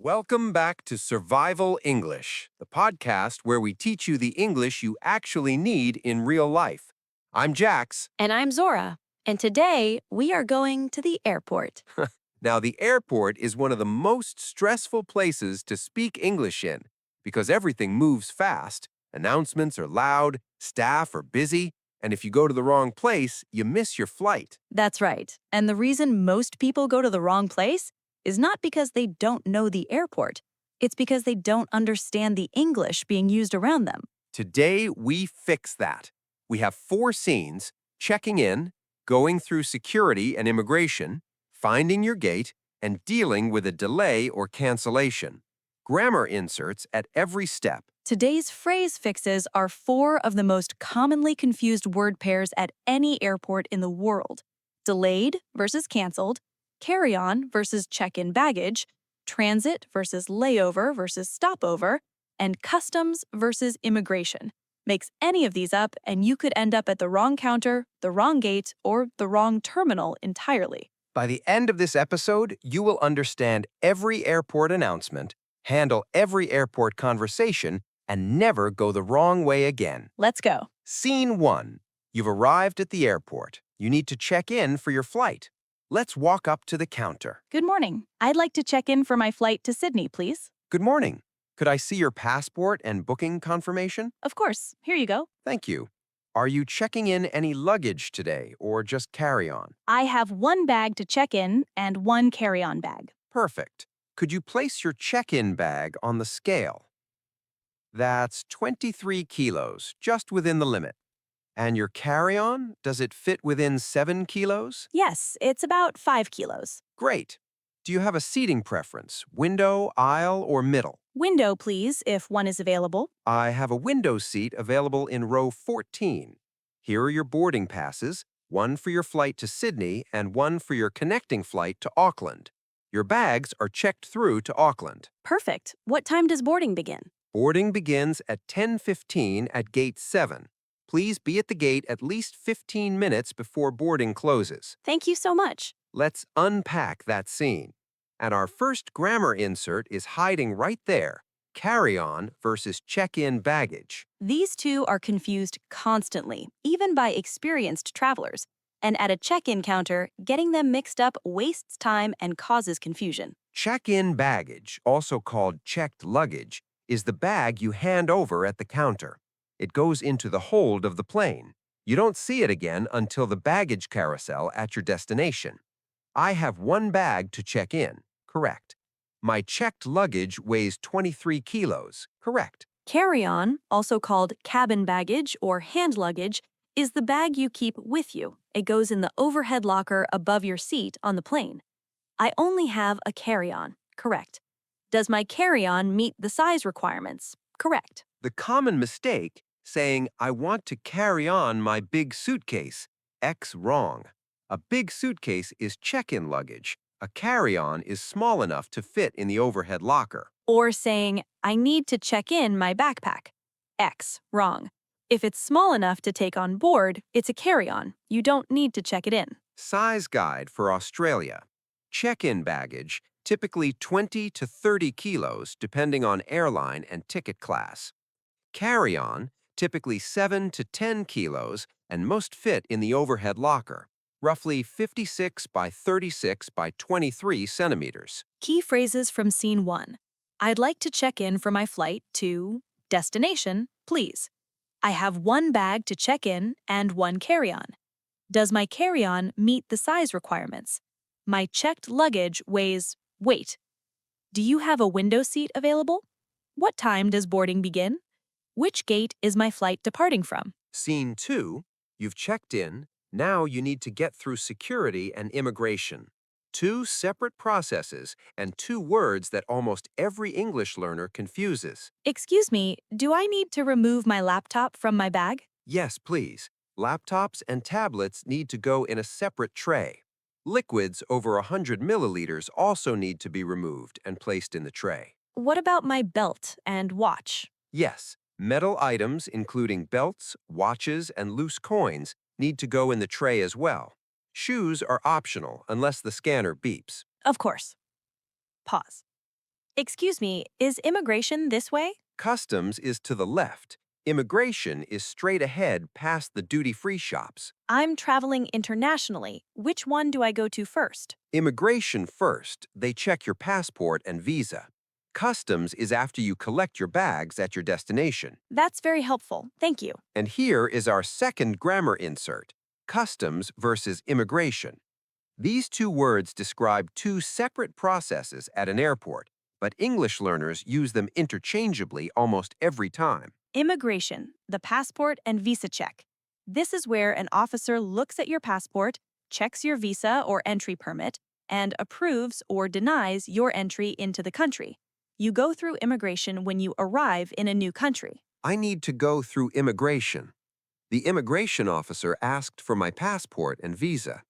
Welcome back to Survival English, the podcast where we teach you the English you actually need in real life. I'm Jax. And I'm Zora. And today we are going to the airport. Now, the airport is one of the most stressful places to speak English in because everything moves fast, announcements are loud, staff are busy, and if you go to the wrong place, you miss your flight. That's right. And the reason most people go to the wrong place is not because they don't know the airport. It's because they don't understand the English being used around them. Today, we fix that. We have 4 scenes: checking in, going through security and immigration, finding your gate, and dealing with a delay or cancellation. Grammar inserts at every step. Today's phrase fixes are 4 of the most commonly confused word pairs at any airport in the world: delayed versus canceled, carry-on versus check-in baggage, transit versus layover versus stopover, and customs versus immigration. Mix any of these up, and you could end up at the wrong counter, the wrong gate, or the wrong terminal entirely. By the end of this episode, you will understand every airport announcement, handle every airport conversation, and never go the wrong way again. Let's go. Scene 1. You've arrived at the airport. You need to check in for your flight. Let's walk up to the counter. Good morning. I'd like to check in for my flight to Sydney, please. Good morning. Could I see your passport and booking confirmation? Of course. Here you go. Thank you. Are you checking in any luggage today or just carry-on? I have 1 bag to check in and 1 carry-on bag. Perfect. Could you place your check-in bag on the scale? That's 23 kilos, just within the limit. And your carry-on, does it fit within 7 kilos? Yes, it's about 5 kilos. Great. Do you have a seating preference, window, aisle, or middle? Window, please, if one is available. I have a window seat available in row 14. Here are your boarding passes, 1 for your flight to Sydney and 1 for your connecting flight to Auckland. Your bags are checked through to Auckland. Perfect. What time does boarding begin? Boarding begins at 10:15 at gate 7. Please be at the gate at least 15 minutes before boarding closes. Thank you so much. Let's unpack that scene. And our first grammar insert is hiding right there: carry-on versus check-in baggage. These two are confused constantly, even by experienced travelers. And at a check-in counter, getting them mixed up wastes time and causes confusion. Check-in baggage, also called checked luggage, is the bag you hand over at the counter. It goes into the hold of the plane. You don't see it again until the baggage carousel at your destination. I have 1 bag to check in. Correct. My checked luggage weighs 23 kilos. Correct. Carry-on, also called cabin baggage or hand luggage, is the bag you keep with you. It goes in the overhead locker above your seat on the plane. I only have a carry-on. Correct. Does my carry-on meet the size requirements? Correct. The common mistake, saying, "I want to carry on my big suitcase." X wrong. A big suitcase is check-in luggage. A carry-on is small enough to fit in the overhead locker. Or saying, I need to check in my backpack. X, wrong. If it's small enough to take on board, it's a carry-on. You don't need to check it in. Size guide for Australia. Check-in baggage, typically 20 to 30 kilos depending on airline and ticket class. Carry-on, typically 7 to 10 kilos and most fit in the overhead locker, roughly 56 by 36 by 23 centimeters. Key phrases from Scene 1. I'd like to check in for my flight to destination, please. I have 1 bag to check in and 1 carry-on. Does my carry-on meet the size requirements? My checked luggage weighs... Wait. Do you have a window seat available? What time does boarding begin? Which gate is my flight departing from? Scene 2. You've checked in. Now you need to get through security and immigration. 2 separate processes and 2 words that almost every English learner confuses. Excuse me, do I need to remove my laptop from my bag? Yes, please. Laptops and tablets need to go in a separate tray. Liquids over 100 milliliters also need to be removed and placed in the tray. What about my belt and watch? Yes, metal items including belts, watches, and loose coins need to go in the tray as well. Shoes are optional unless the scanner beeps. Of course. Pause. Excuse me, is immigration this way? Customs is to the left. Immigration is straight ahead past the duty-free shops. I'm traveling internationally. Which one do I go to first? Immigration first. They check your passport and visa. Customs is after you collect your bags at your destination. That's very helpful. Thank you. And here is our second grammar insert, customs versus immigration. These two words describe two separate processes at an airport, but English learners use them interchangeably almost every time. Immigration, the passport and visa check. This is where an officer looks at your passport, checks your visa or entry permit, and approves or denies your entry into the country. You go through immigration when you arrive in a new country. I need to go through immigration. The immigration officer asked for my passport and visa.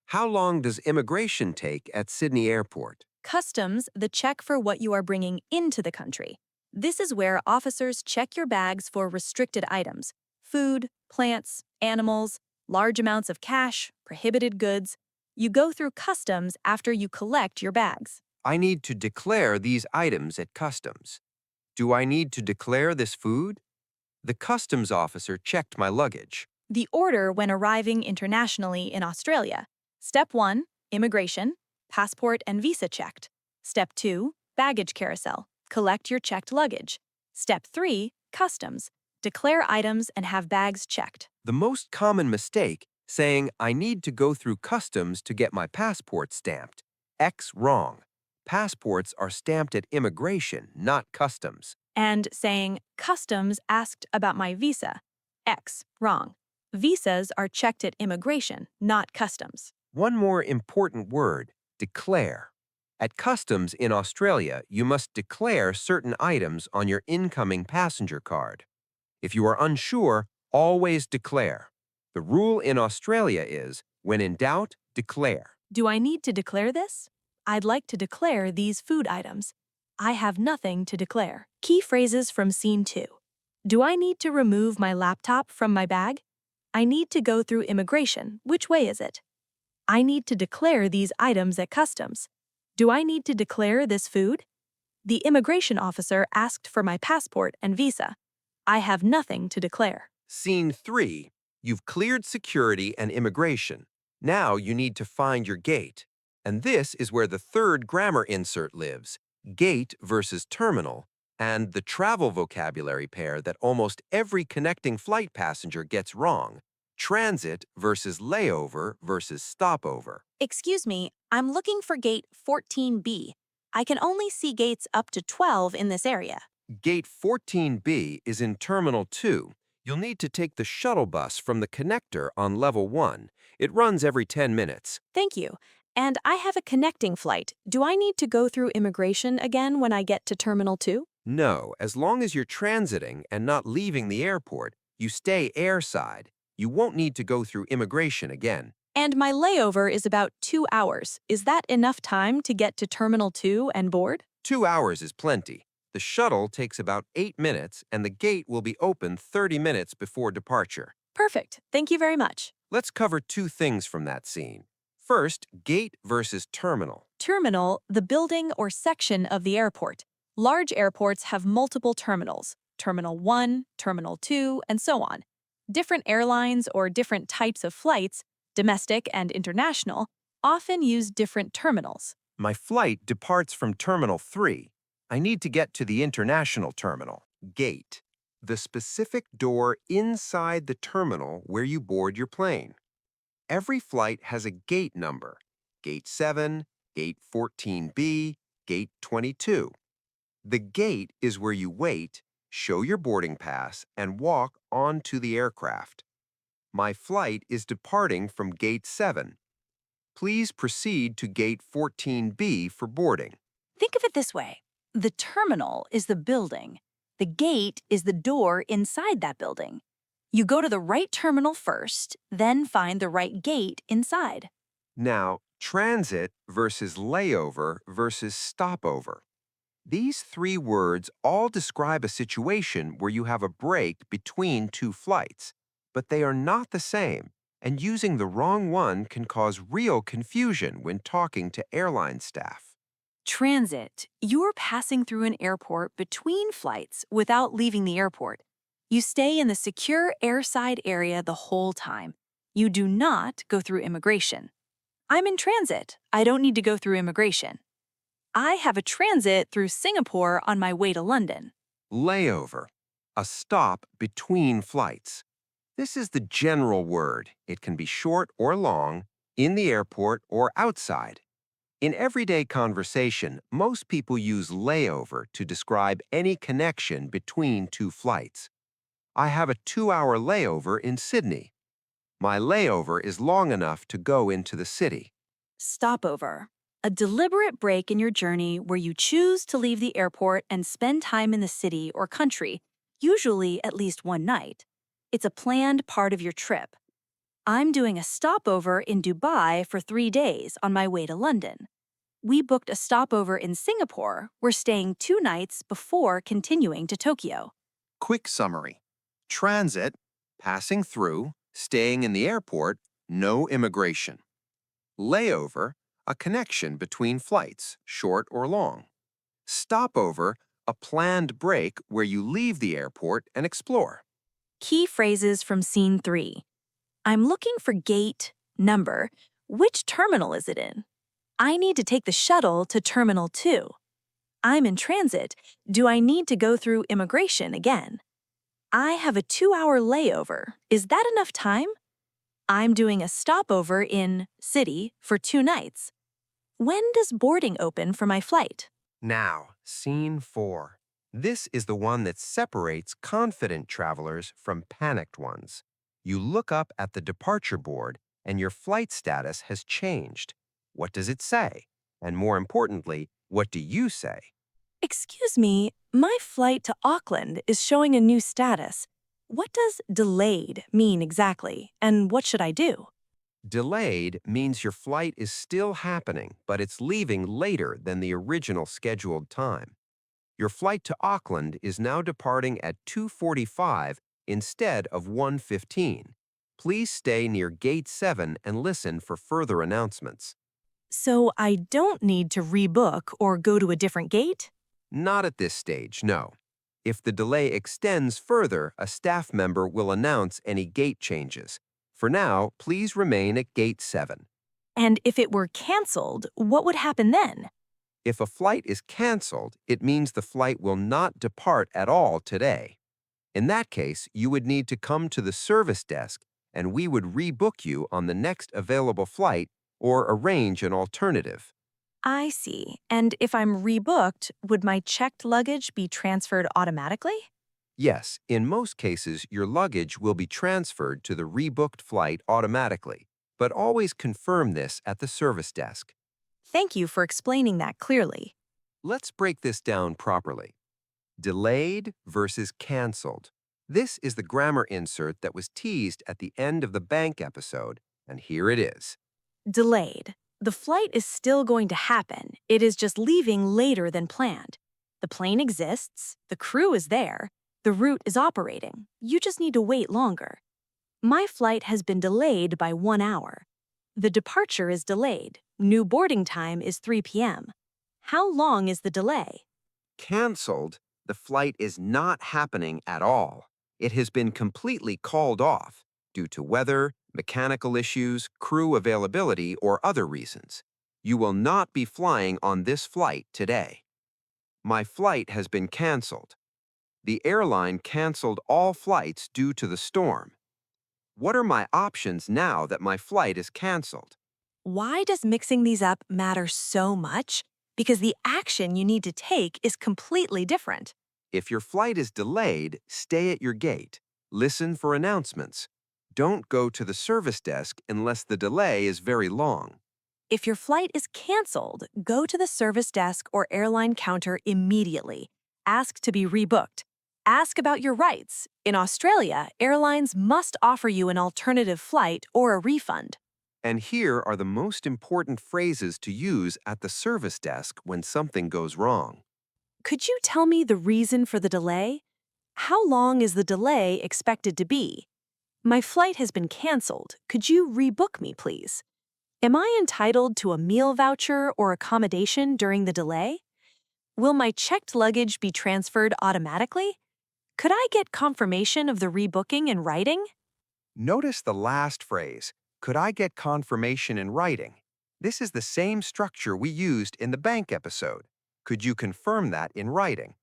How long does immigration take at Sydney Airport? Customs, the check for what you are bringing into the country. This is where officers check your bags for restricted items, food, plants, animals, large amounts of cash, prohibited goods. You go through customs after you collect your bags. I need to declare these items at customs. Do I need to declare this food? The customs officer checked my luggage. The order when arriving internationally in Australia. Step 1, immigration, passport and visa checked. Step 2, baggage carousel, collect your checked luggage. Step 3, customs, declare items and have bags checked. The most common mistake, saying I need to go through customs to get my passport stamped. X wrong. Passports are stamped at immigration, not customs. And saying, customs asked about my visa. X, wrong. Visas are checked at immigration, not customs. One more important word, declare. At customs in Australia, you must declare certain items on your incoming passenger card. If you are unsure, always declare. The rule in Australia is, when in doubt, declare. Do I need to declare this? I'd like to declare these food items. I have nothing to declare. Key phrases from Scene 2. Do I need to remove my laptop from my bag? I need to go through immigration. Which way is it? I need to declare these items at customs. Do I need to declare this food? The immigration officer asked for my passport and visa. I have nothing to declare. Scene 3. You've cleared security and immigration. Now you need to find your gate. And this is where the third grammar insert lives, gate versus terminal, and the travel vocabulary pair that almost every connecting flight passenger gets wrong, transit versus layover versus stopover. Excuse me, I'm looking for gate 14B. I can only see gates up to 12 in this area. Gate 14B is in Terminal 2. You'll need to take the shuttle bus from the connector on Level 1. It runs every 10 minutes. Thank you. And I have a connecting flight. Do I need to go through immigration again when I get to Terminal 2? No, as long as you're transiting and not leaving the airport, you stay airside. You won't need to go through immigration again. And my layover is about 2 hours. Is that enough time to get to Terminal 2 and board? 2 hours is plenty. The shuttle takes about 8 minutes, and the gate will be open 30 minutes before departure. Perfect. Thank you very much. Let's cover two things from that scene. First, gate versus terminal. Terminal, the building or section of the airport. Large airports have multiple terminals. Terminal 1, Terminal 2, and so on. Different airlines or different types of flights, domestic and international, often use different terminals. My flight departs from Terminal 3. I need to get to the international terminal, gate, the specific door inside the terminal where you board your plane. Every flight has a gate number, Gate 7, Gate 14B, Gate 22. The gate is where you wait, show your boarding pass, and walk onto the aircraft. My flight is departing from Gate 7. Please proceed to Gate 14B for boarding. Think of it this way. The terminal is the building. The gate is the door inside that building. You go to the right terminal first, then find the right gate inside. Now, transit versus layover versus stopover. These three words all describe a situation where you have a break between two flights, but they are not the same, and using the wrong one can cause real confusion when talking to airline staff. Transit. You're passing through an airport between flights without leaving the airport. You stay in the secure airside area the whole time. You do not go through immigration. I'm in transit. I don't need to go through immigration. I have a transit through Singapore on my way to London. Layover, a stop between flights. This is the general word. It can be short or long, in the airport or outside. In everyday conversation, most people use layover to describe any connection between two flights. I have a 2-hour layover in Sydney. My layover is long enough to go into the city. Stopover. A deliberate break in your journey where you choose to leave the airport and spend time in the city or country, usually at least one night. It's a planned part of your trip. I'm doing a stopover in Dubai for 3 days on my way to London. We booked a stopover in Singapore. We're staying 2 nights before continuing to Tokyo. Quick summary. Transit, passing through, staying in the airport, no immigration. Layover, a connection between flights, short or long. Stopover, a planned break where you leave the airport and explore. Key phrases from Scene 3. I'm looking for gate, number. Which terminal is it in? I need to take the shuttle to Terminal 2. I'm in transit. Do I need to go through immigration again? I have a 2-hour layover. Is that enough time? I'm doing a stopover in city for 2 nights. When does boarding open for my flight? Now, Scene 4. This is the one that separates confident travelers from panicked ones. You look up at the departure board and your flight status has changed. What does it say? And more importantly, what do you say? Excuse me, my flight to Auckland is showing a new status. What does delayed mean exactly, and what should I do? Delayed means your flight is still happening, but it's leaving later than the original scheduled time. Your flight to Auckland is now departing at 2:45 instead of 1:15. Please stay near Gate 7 and listen for further announcements. So I don't need to rebook or go to a different gate? Not at this stage, no. If the delay extends further, a staff member will announce any gate changes. For now, please remain at Gate 7. And if it were canceled, what would happen then? If a flight is canceled, it means the flight will not depart at all today. In that case, you would need to come to the service desk and we would rebook you on the next available flight or arrange an alternative. I see. And if I'm rebooked, would my checked luggage be transferred automatically? Yes, in most cases, your luggage will be transferred to the rebooked flight automatically, but always confirm this at the service desk. Thank you for explaining that clearly. Let's break this down properly. Delayed versus canceled. This is the grammar insert that was teased at the end of the bank episode, and here it is. Delayed. The flight is still going to happen. It is just leaving later than planned. The plane exists, the crew is there, the route is operating. You just need to wait longer. My flight has been delayed by 1 hour. The departure is delayed. New boarding time is 3 p.m. How long is the delay? Canceled, the flight is not happening at all. It has been completely called off due to weather, mechanical issues, crew availability, or other reasons. You will not be flying on this flight today. My flight has been canceled. The airline canceled all flights due to the storm. What are my options now that my flight is canceled? Why does mixing these up matter so much? Because the action you need to take is completely different. If your flight is delayed, stay at your gate. Listen for announcements. Don't go to the service desk unless the delay is very long. If your flight is canceled, go to the service desk or airline counter immediately. Ask to be rebooked. Ask about your rights. In Australia, airlines must offer you an alternative flight or a refund. And here are the most important phrases to use at the service desk when something goes wrong. Could you tell me the reason for the delay? How long is the delay expected to be? My flight has been canceled. Could you rebook me, please? Am I entitled to a meal voucher or accommodation during the delay? Will my checked luggage be transferred automatically? Could I get confirmation of the rebooking in writing? Notice the last phrase, could I get confirmation in writing? This is the same structure we used in the bank episode. Could you confirm that in writing?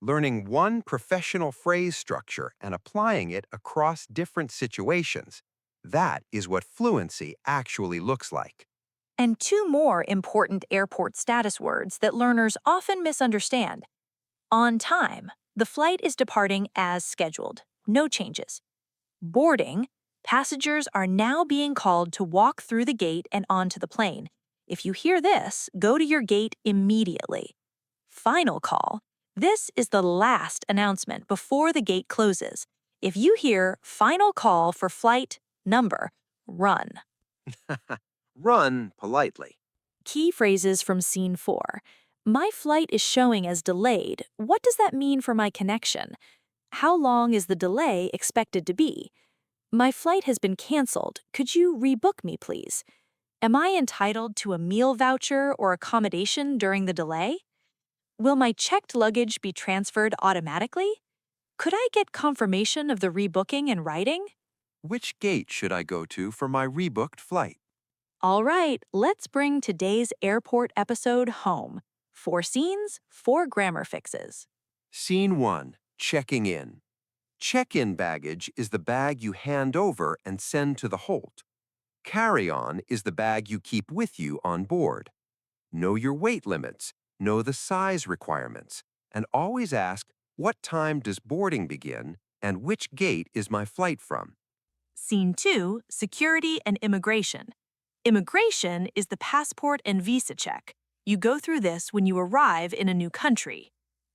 Learning one professional phrase structure and applying it across different situations. That is what fluency actually looks like. And two more important airport status words that learners often misunderstand. On time, the flight is departing as scheduled, no changes. Boarding, passengers are now being called to walk through the gate and onto the plane. If you hear this, go to your gate immediately. Final call, this is the last announcement before the gate closes. If you hear final call for flight number, run. Run politely. Key phrases from Scene 4. My flight is showing as delayed. What does that mean for my connection? How long is the delay expected to be? My flight has been canceled. Could you rebook me, please? Am I entitled to a meal voucher or accommodation during the delay? Will my checked luggage be transferred automatically? Could I get confirmation of the rebooking in writing? Which gate should I go to for my rebooked flight? All right, let's bring today's airport episode home. 4 scenes, 4 grammar fixes. Scene 1. Checking in. Check-in baggage is the bag you hand over and send to the hold. Carry-on is the bag you keep with you on board. Know your weight limits, know the size requirements, and always ask, what time does boarding begin and which gate is my flight from? Scene 2, security and immigration. Immigration is the passport and visa check. You go through this when you arrive in a new country.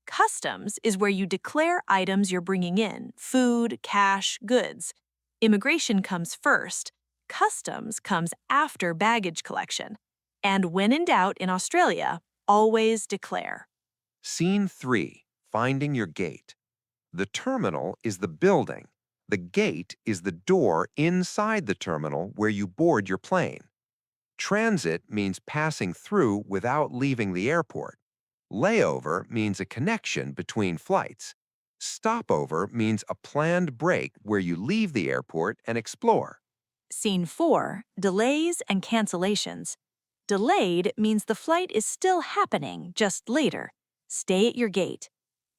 Customs is where you declare items you're bringing in, food, cash, goods. Immigration comes first. Customs comes after baggage collection. And when in doubt in Australia, always declare. Scene 3. Finding your gate. The terminal is the building. The gate is the door inside the terminal where you board your plane. Transit means passing through without leaving the airport. Layover means a connection between flights. Stopover means a planned break where you leave the airport and explore. Scene 4, delays and cancellations. Delayed means the flight is still happening, just later. Stay at your gate.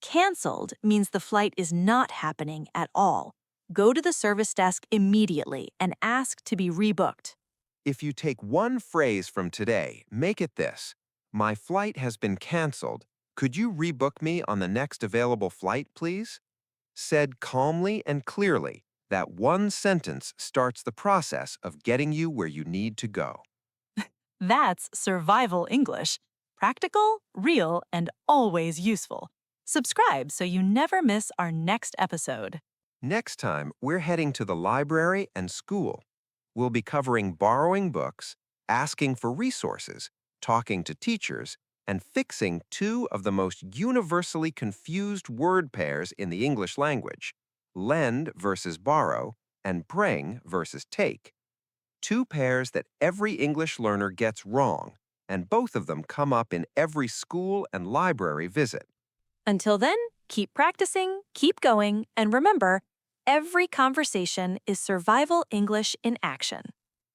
Canceled means the flight is not happening at all. Go to the service desk immediately and ask to be rebooked. If you take one phrase from today, make it this. My flight has been canceled. Could you rebook me on the next available flight, please? Said calmly and clearly, that one sentence starts the process of getting you where you need to go. That's survival English. Practical, real, and always useful. Subscribe so you never miss our next episode. Next time, we're heading to the library and school. We'll be covering borrowing books, asking for resources, talking to teachers, and fixing 2 of the most universally confused word pairs in the English language, lend versus borrow and bring versus take. 2 pairs that every English learner gets wrong, and both of them come up in every school and library visit. Until then, keep practicing, keep going, and remember, every conversation is survival English in action.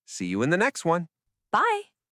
See you in the next one. Bye!